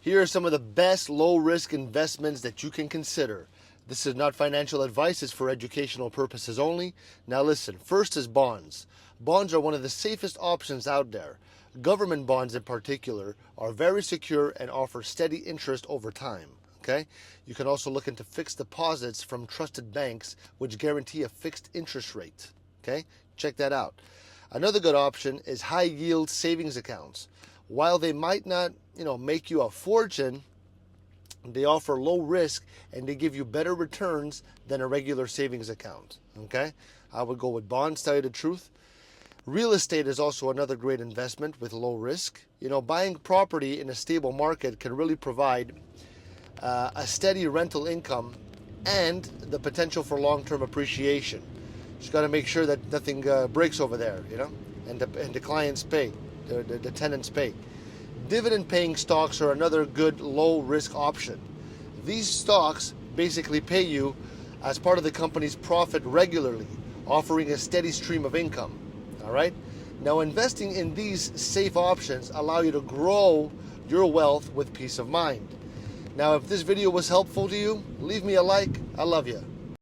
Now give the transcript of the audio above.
Here are some of the best low-risk investments that you can consider. This is not financial advice, it's for educational purposes only. Now listen, first is bonds. Bonds are one of the safest options out there. Government bonds in particular are very secure and offer steady interest over time. Okay? You can also look into fixed deposits from trusted banks which guarantee a fixed interest rate. Okay? Check that out. Another good option is high yield savings accounts. While they might not, make you a fortune, they offer low risk and they give you better returns than a regular savings account. Okay? I would go with bonds, tell you the truth. Real estate is also another great investment with low risk. Buying property in a stable market can really provide a steady rental income and the potential for long-term appreciation. Just got to make sure that nothing breaks over there, and the clients pay, the tenants pay. Dividend-paying stocks are another good low-risk option. These stocks basically pay you as part of the company's profit regularly, offering a steady stream of income. All right? Now, investing in these safe options allow you to grow your wealth with peace of mind. Now, if this video was helpful to you, leave me a like. I love you.